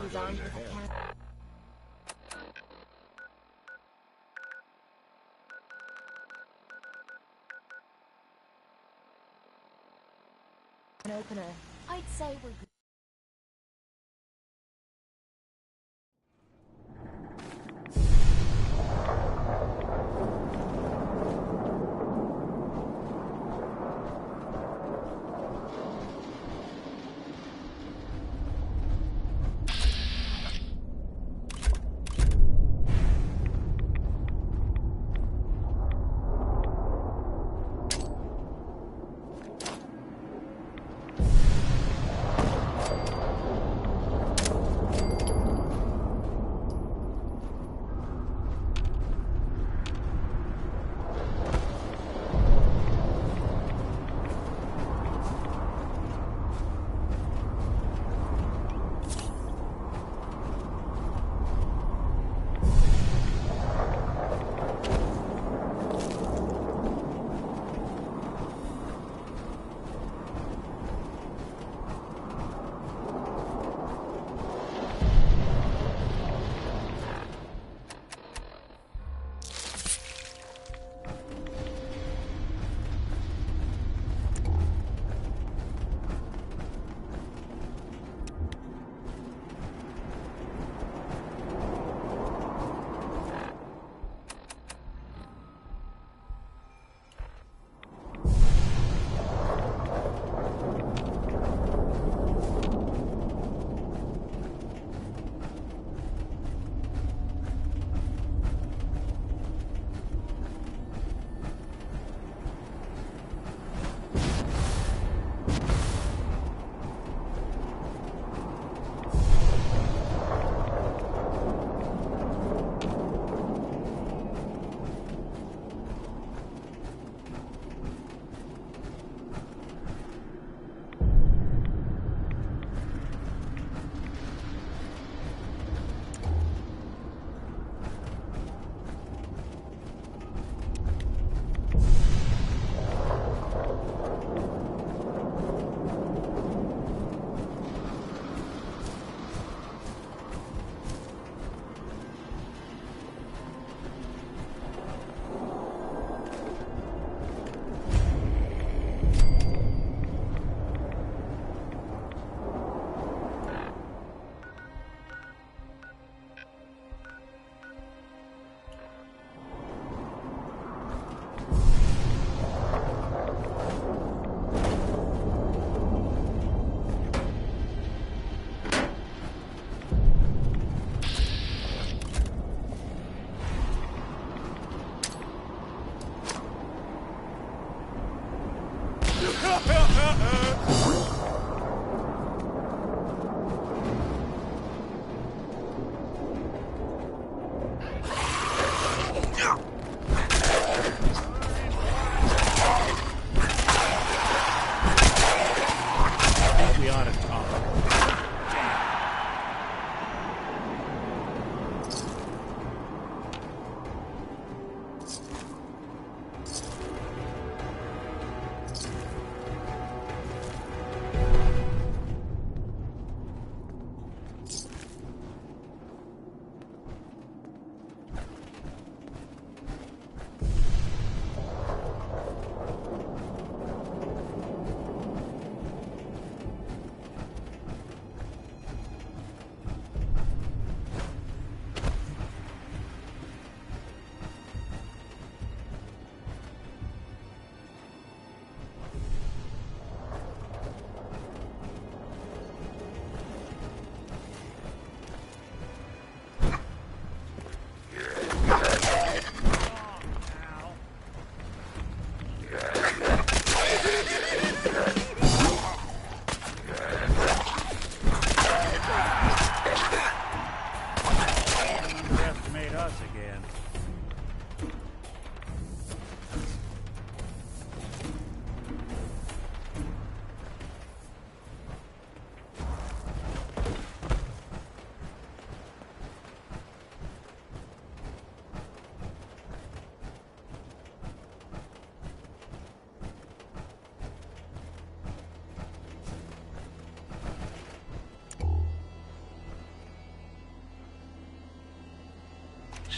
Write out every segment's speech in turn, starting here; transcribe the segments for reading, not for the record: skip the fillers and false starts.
He's armed with a can opener. I'd say we're good.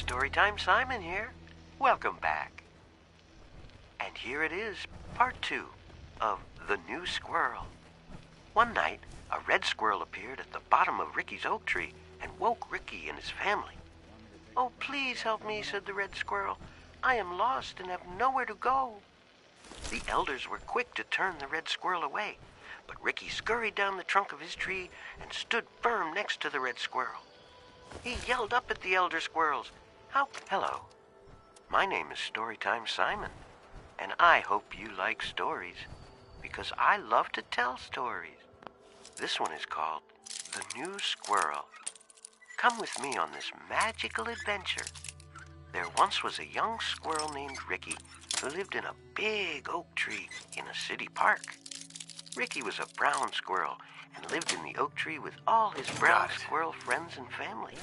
Storytime Simon here. Welcome back. And here it is, part 2 of The New Squirrel. One night, a red squirrel appeared at the bottom of Ricky's oak tree and woke Ricky and his family. "Oh, please help me," said the red squirrel. "I am lost and have nowhere to go." The elders were quick to turn the red squirrel away, but Ricky scurried down the trunk of his tree and stood firm next to the red squirrel. He yelled up at the elder squirrels. Hello, my name is Storytime Simon, and I hope you like stories, because I love to tell stories. This one is called The New Squirrel. Come with me on this magical adventure. There once was a young squirrel named Ricky who lived in a big oak tree in a city park. Ricky was a brown squirrel and lived in the oak tree with all his brown squirrel friends and family.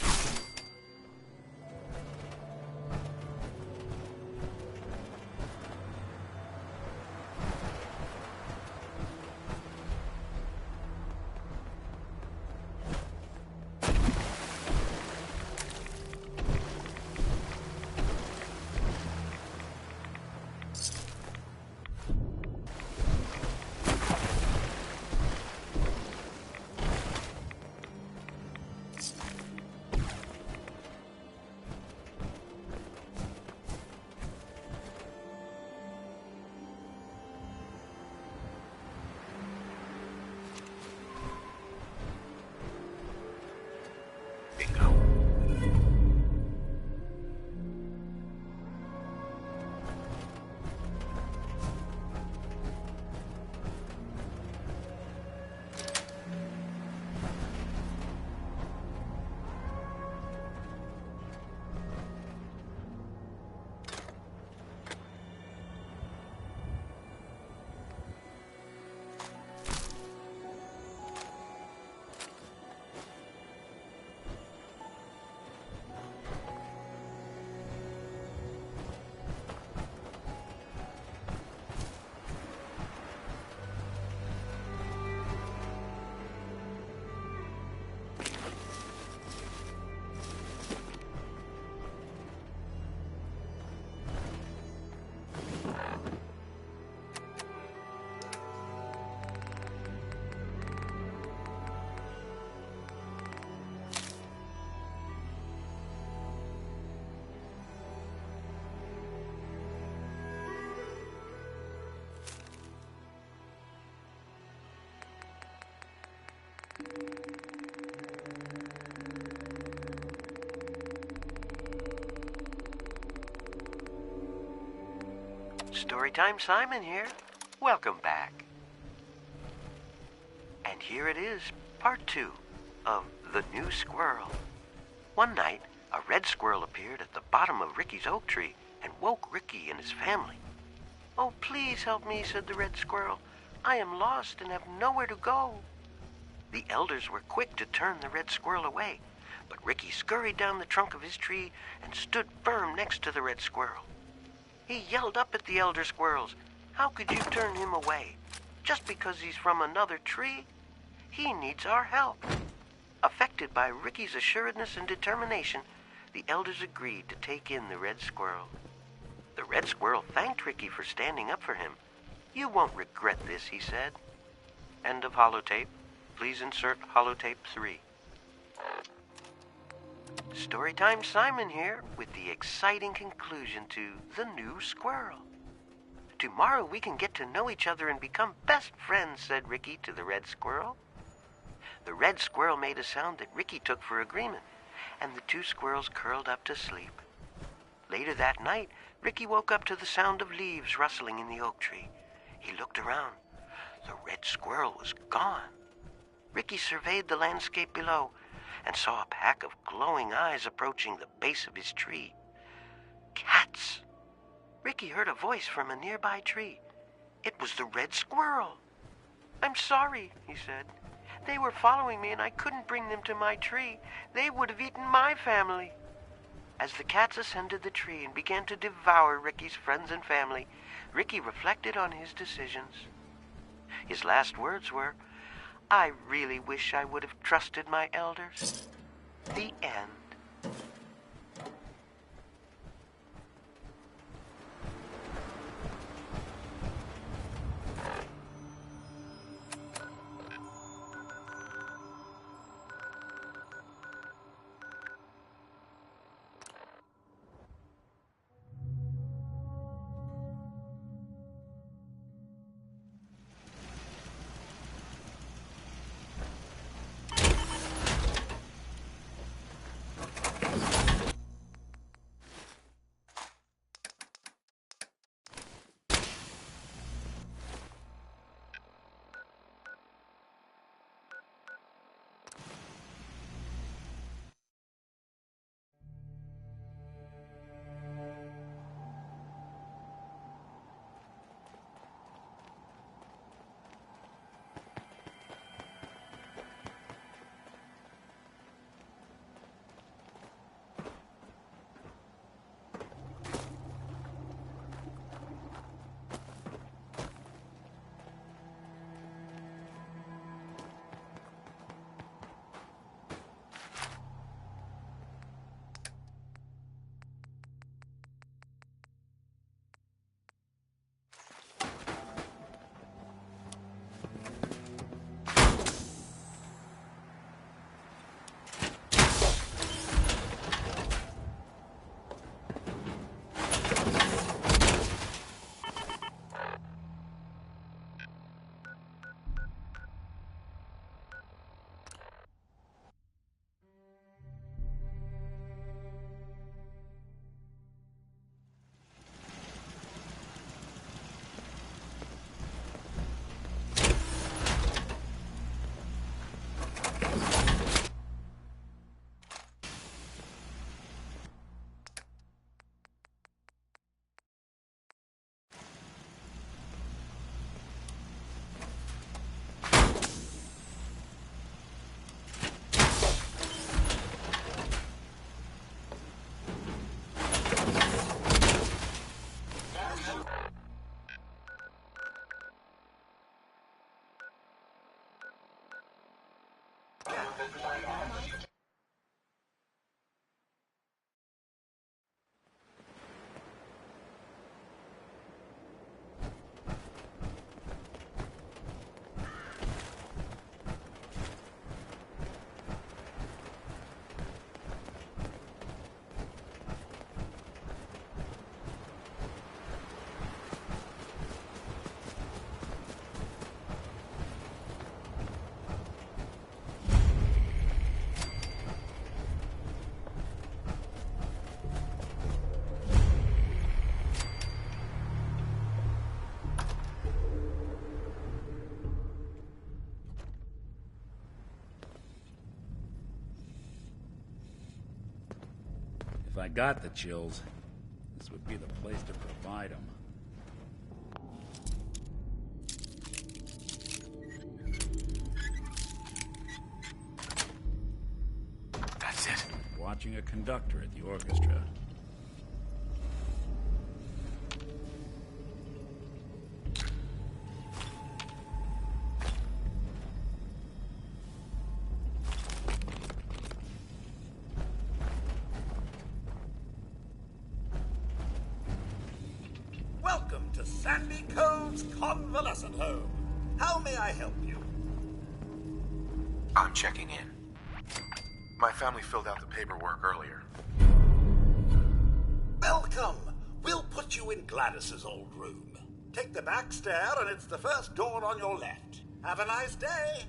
Storytime Simon here. Welcome back. And here it is, part 2 of The New Squirrel. One night, a red squirrel appeared at the bottom of Ricky's oak tree and woke Ricky and his family. "Oh, please help me," said the red squirrel. "I am lost and have nowhere to go." The elders were quick to turn the red squirrel away, but Ricky scurried down the trunk of his tree and stood firm next to the red squirrel. He yelled up at the elder squirrels. "How could you turn him away? Just because he's from another tree? He needs our help." Affected by Ricky's assuredness and determination, the elders agreed to take in the red squirrel. The red squirrel thanked Ricky for standing up for him. "You won't regret this," he said. End of holotape. Please insert holotape 3. Storytime Simon here with the exciting conclusion to The New Squirrel. "Tomorrow we can get to know each other and become best friends," said Ricky to the red squirrel. The red squirrel made a sound that Ricky took for agreement, and the two squirrels curled up to sleep. Later that night, Ricky woke up to the sound of leaves rustling in the oak tree. He looked around. The red squirrel was gone. Ricky surveyed the landscape below and saw a pack of glowing eyes approaching the base of his tree. Cats! Ricky heard a voice from a nearby tree. It was the red squirrel. "I'm sorry," he said. "They were following me and I couldn't bring them to my tree. They would have eaten my family." As the cats ascended the tree and began to devour Ricky's friends and family, Ricky reflected on his decisions. His last words were, "I really wish I would have trusted my elders." The end. I got the chills, this would be the place to provide them. That's it. Watching a conductor at the orchestra. Welcome to Sandy Cove's Convalescent Home. How may I help you? I'm checking in. My family filled out the paperwork earlier. Welcome. We'll put you in Gladys's old room. Take the back stair and it's the first door on your left. Have a nice day.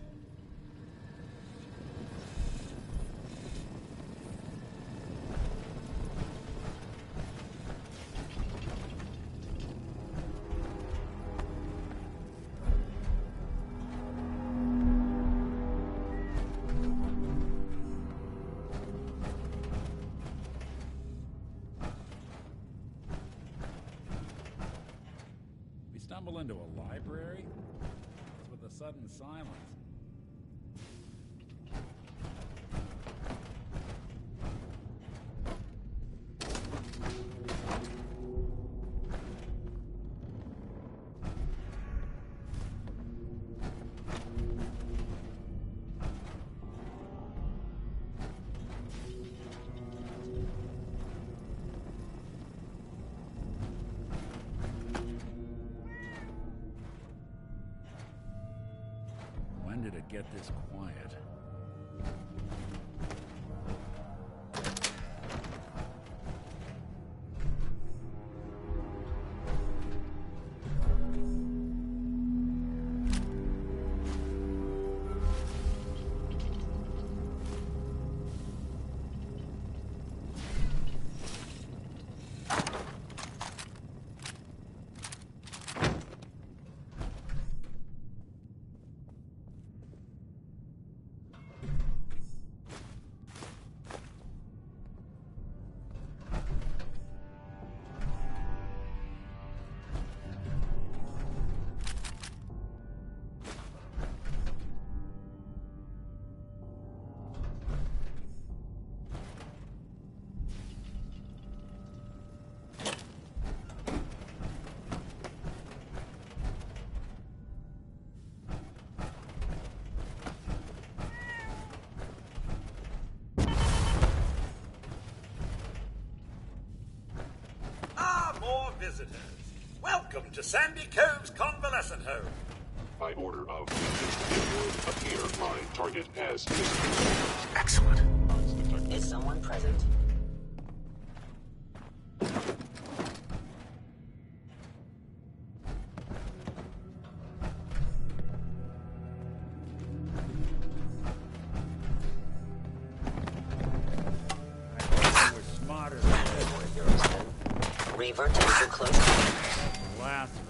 Stumble into a library? What's with the sudden silence? When did it get this quiet? Visitors. Welcome to Sandy Cove's Convalescent Home. By order of would appear my target as missing. Excellent. Is someone present? We're smarter than this. Revert to enter close quarters. Last one.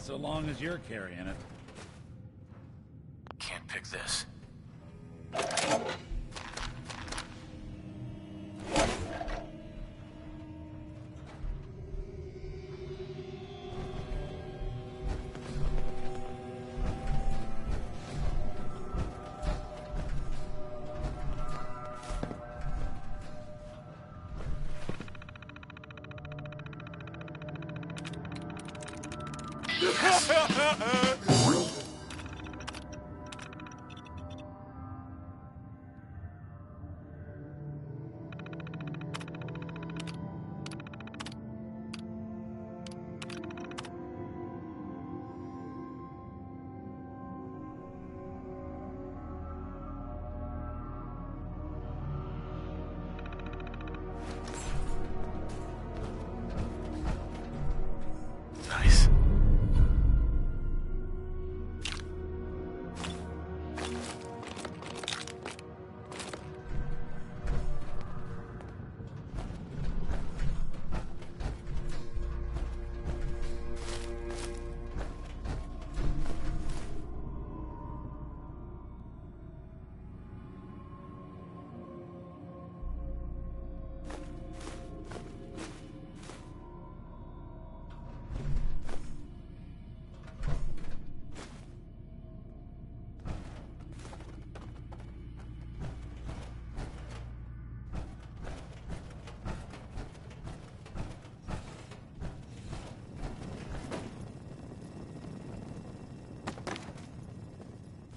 so long as you're carrying it. Can't pick this. Nice.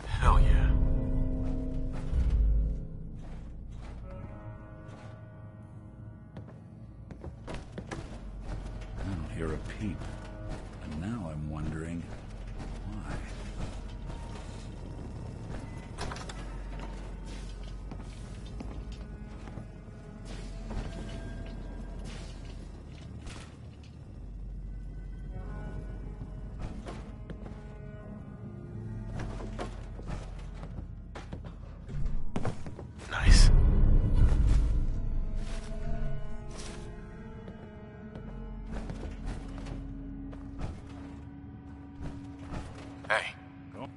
Hell yeah. I don't hear a peep. And now I'm wondering why. Nice. Hey. Go.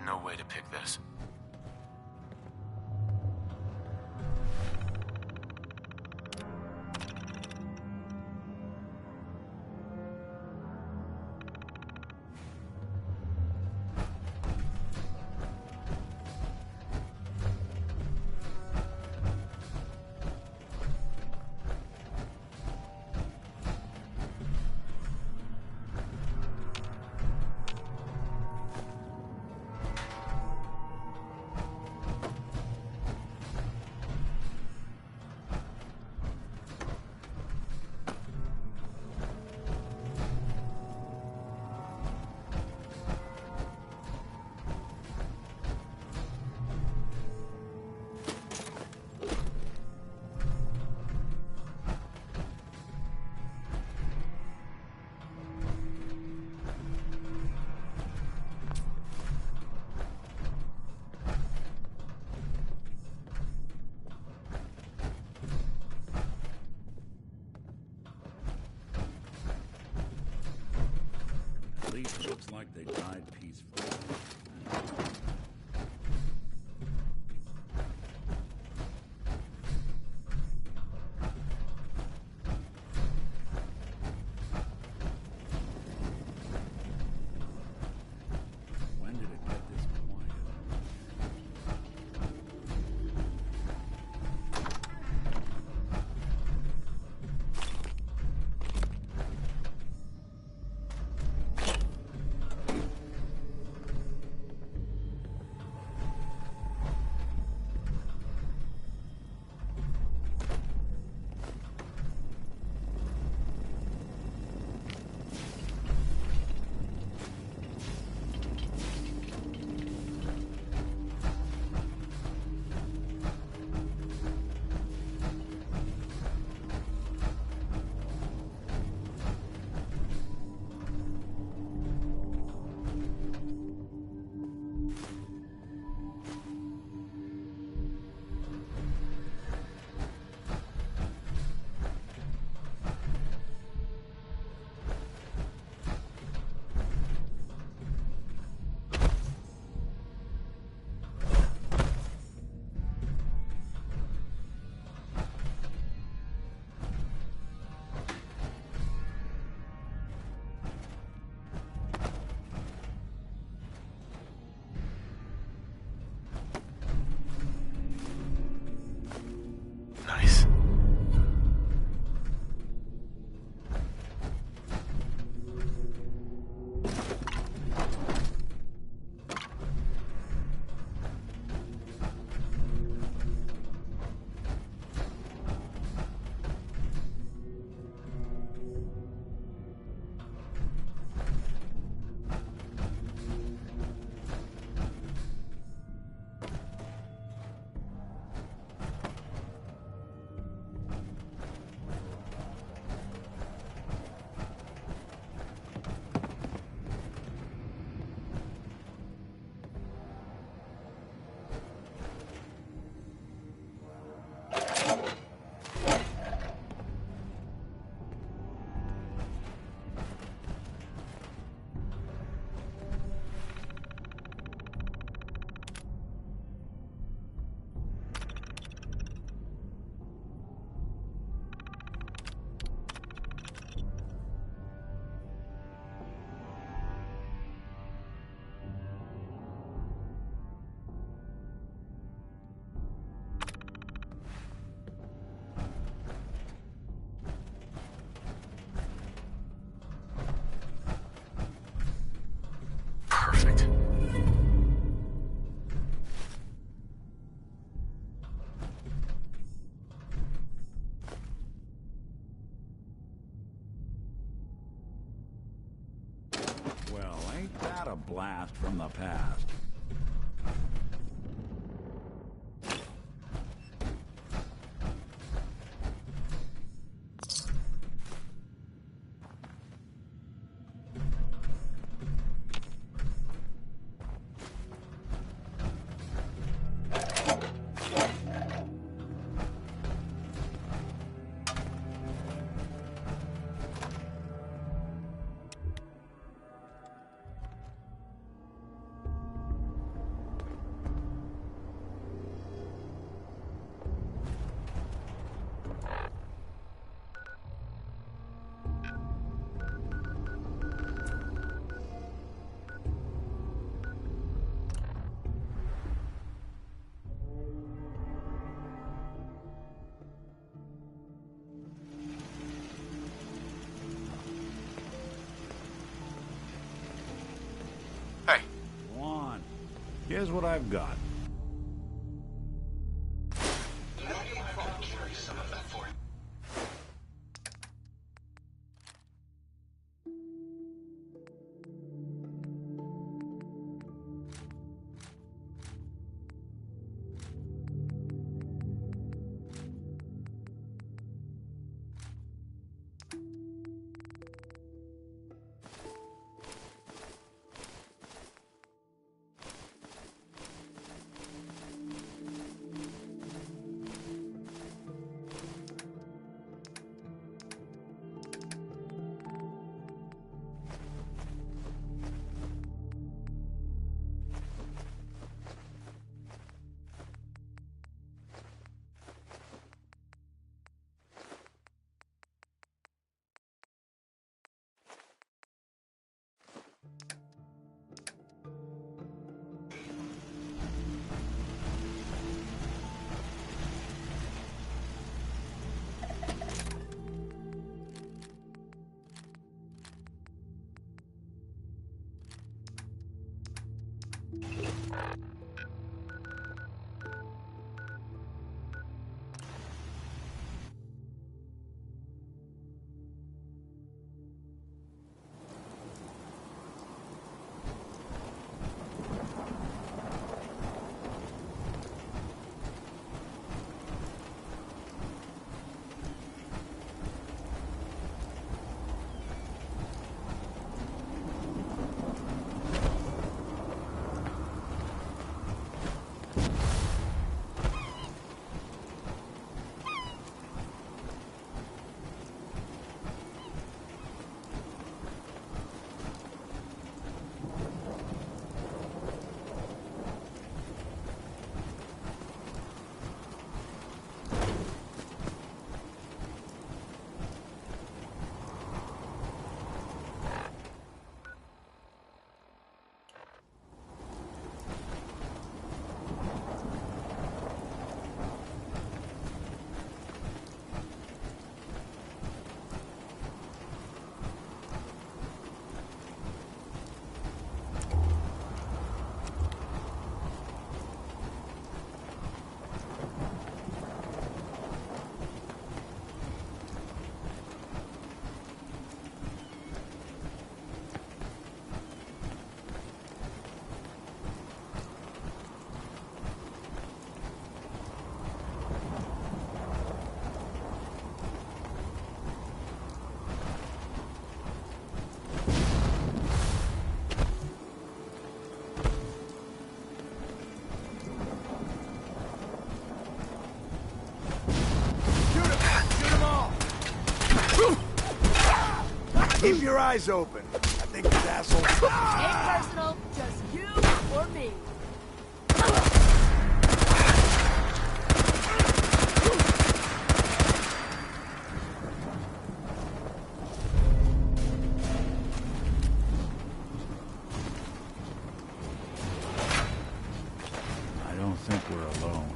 no way to pick this. At least it looks like they died peacefully. When did it get this quiet? Nice. Perfect. Well, ain't that a blast from the past? Here's what I've got. Keep your eyes open. I think this asshole... Ain't personal, just you or me. I don't think we're alone.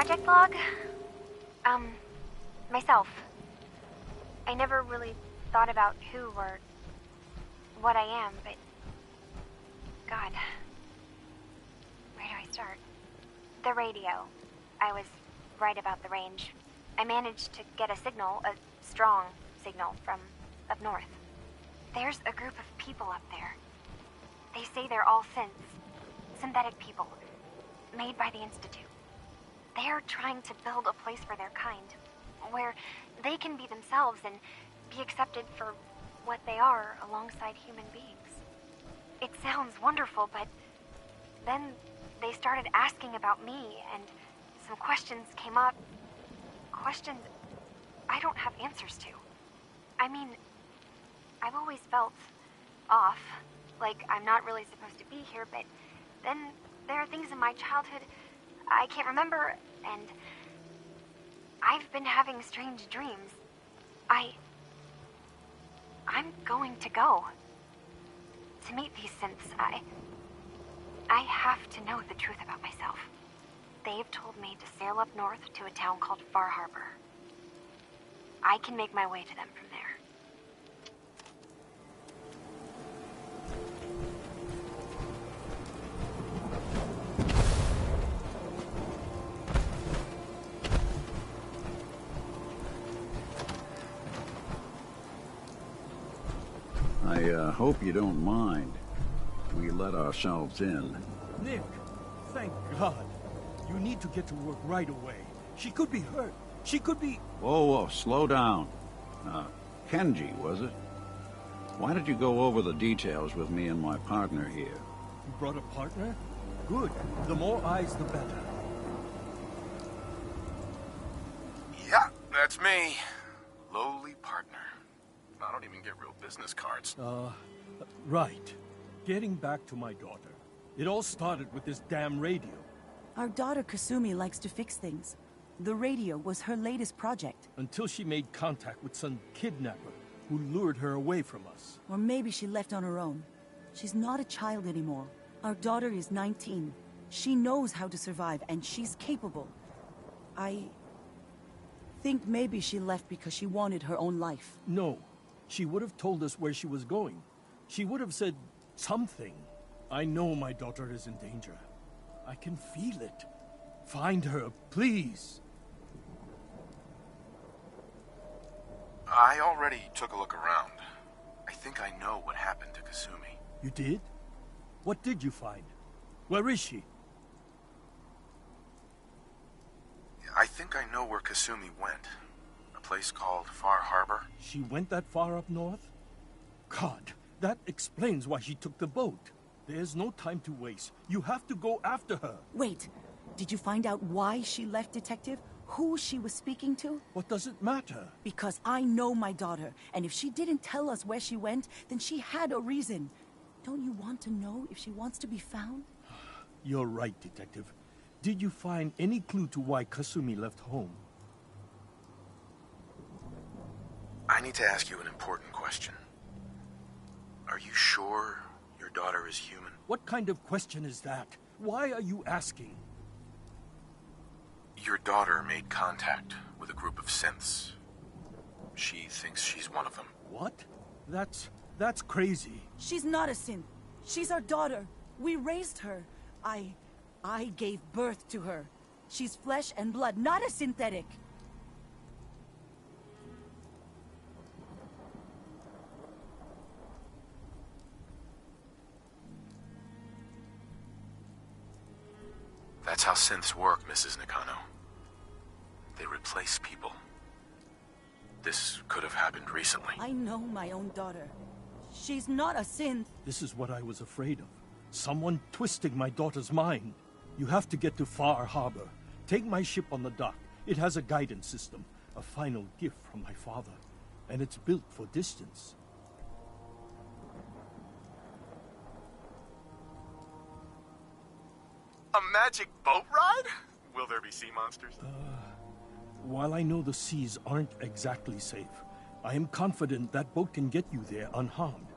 project log? Myself. I never really thought about who or what I am, but... God. Where do I start? The radio. I was right about the range. I managed to get a signal, a strong signal, from up north. There's a group of people up there. They say they're all synthetic people, made by the Institute. They're trying to build a place for their kind, where they can be themselves and be accepted for what they are alongside human beings. It sounds wonderful, but then they started asking about me, and some questions came up. Questions I don't have answers to. I mean, I've always felt off, like I'm not really supposed to be here, but then there are things in my childhood I can't remember, and I've been having strange dreams. I'm going to go. To meet these synths, I have to know the truth about myself. They've told me to sail up north to a town called Far Harbour. I can make my way to them from there. I hope you don't mind. We let ourselves in. Nick, thank God. You need to get to work right away. She could be hurt. She could be... Whoa, slow down. Kenji, was it? Why did you go over the details with me and my partner here? You brought a partner? Good. The more eyes, the better. Yeah, that's me. Lowly partner. I don't even get real business cards. Right. Getting back to my daughter. It all started with this damn radio. Our daughter Kasumi likes to fix things. The radio was her latest project. Until she made contact with some kidnapper who lured her away from us. Or maybe she left on her own. She's not a child anymore. Our daughter is 19. She knows how to survive, and she's capable. I think maybe she left because she wanted her own life. No. She would have told us where she was going. She would have said something. I know my daughter is in danger. I can feel it. Find her, please. I already took a look around. I think I know what happened to Kasumi. You did? What did you find? Where is she? I think I know where Kasumi went. A place called Far Harbour. She went that far up north? God, that explains why she took the boat. There's no time to waste. You have to go after her. Wait, did you find out why she left, Detective? Who she was speaking to? What does it matter? Because I know my daughter, and if she didn't tell us where she went, then she had a reason. Don't you want to know if she wants to be found? You're right, Detective. Did you find any clue to why Kasumi left home? I need to ask you an important question. Are you sure your daughter is human? What kind of question is that? Why are you asking? Your daughter made contact with a group of synths. She thinks she's one of them. What? That's crazy. She's not a synth. She's our daughter. We raised her. I gave birth to her. She's flesh and blood, not a synthetic. That's how synths work, Mrs. Nakano. They replace people. This could have happened recently. I know my own daughter. She's not a synth. This is what I was afraid of. Someone twisting my daughter's mind. You have to get to Far Harbour. Take my ship on the dock. It has a guidance system. A final gift from my father. And it's built for distance. A magic boat ride? Will there be sea monsters? While I know the seas aren't exactly safe, I am confident that boat can get you there unharmed.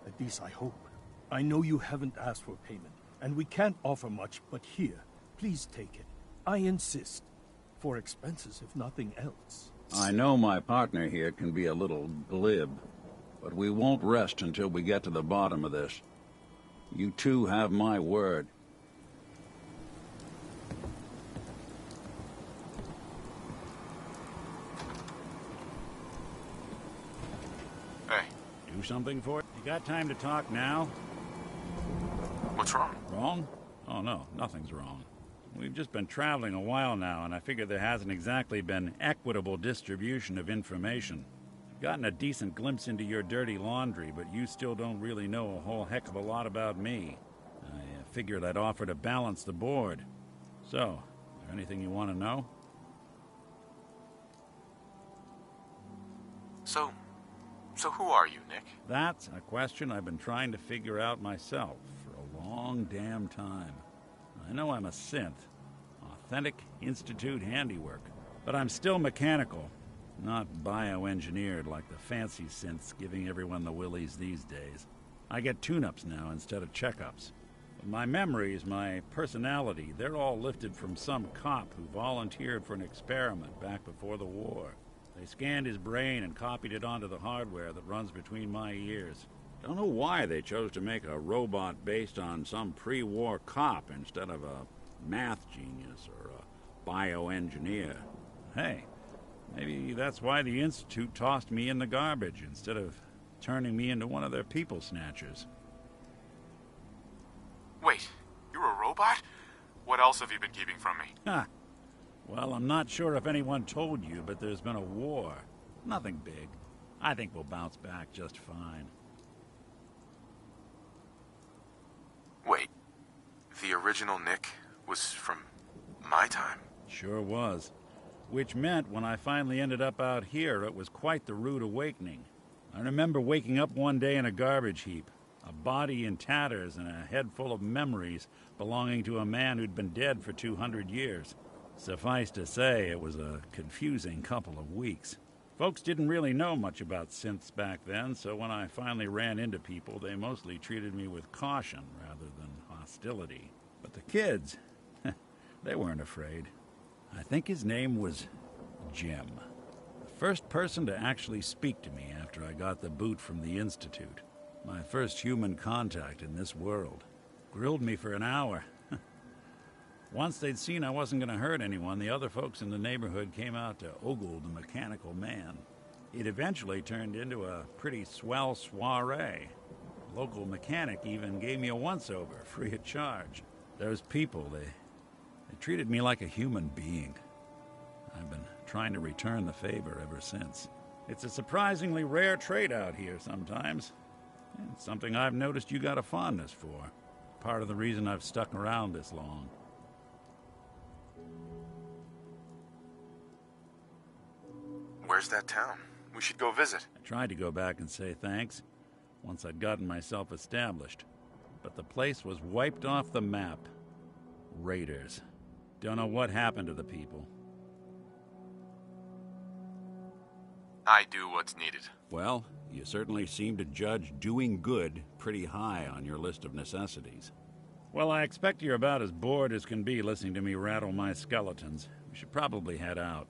At least I hope. I know you haven't asked for payment, and we can't offer much, but here, please take it. I insist. For expenses, if nothing else. I know my partner here can be a little glib, but we won't rest until we get to the bottom of this. You two have my word. Hey. Do something for it? You got time to talk now? What's wrong? Wrong? Oh no, nothing's wrong. We've just been traveling a while now, and I figure there hasn't exactly been equitable distribution of information. I've gotten a decent glimpse into your dirty laundry, but you still don't really know a whole heck of a lot about me. I figured I'd offer to balance the board. So, is there anything you want to know? So who are you, Nick? That's a question I've been trying to figure out myself for a long damn time. I know I'm a synth, authentic Institute handiwork, but I'm still mechanical, not bioengineered like the fancy synths giving everyone the willies these days. I get tune-ups now instead of checkups. But my memories, my personality, they're all lifted from some cop who volunteered for an experiment back before the war. They scanned his brain and copied it onto the hardware that runs between my ears. Don't know why they chose to make a robot based on some pre-war cop instead of a math genius or a bioengineer. Hey, maybe that's why the Institute tossed me in the garbage instead of turning me into one of their people snatchers. Wait, you're a robot? What else have you been keeping from me? Ha! Well, I'm not sure if anyone told you, but there's been a war. Nothing big. I think we'll bounce back just fine. Wait, the original Nick was from my time? Sure was. Which meant when I finally ended up out here, it was quite the rude awakening. I remember waking up one day in a garbage heap, a body in tatters and a head full of memories belonging to a man who'd been dead for 200 years. Suffice to say, it was a confusing couple of weeks. Folks didn't really know much about synths back then, so when I finally ran into people, they mostly treated me with caution rather than hostility. But the kids, they weren't afraid. I think his name was Jim. The first person to actually speak to me after I got the boot from the Institute. My first human contact in this world. Grilled me for an hour. Once they'd seen I wasn't going to hurt anyone, the other folks in the neighborhood came out to ogle the mechanical man. It eventually turned into a pretty swell soiree. The local mechanic even gave me a once-over, free of charge. Those people, they treated me like a human being. I've been trying to return the favor ever since. It's a surprisingly rare trait out here sometimes. It's something I've noticed you got a fondness for. Part of the reason I've stuck around this long. Where's that town? We should go visit. I tried to go back and say thanks once I'd gotten myself established, but the place was wiped off the map. Raiders. Don't know what happened to the people. I do what's needed. Well, you certainly seem to judge doing good pretty high on your list of necessities. Well, I expect you're about as bored as can be listening to me rattle my skeletons. We should probably head out.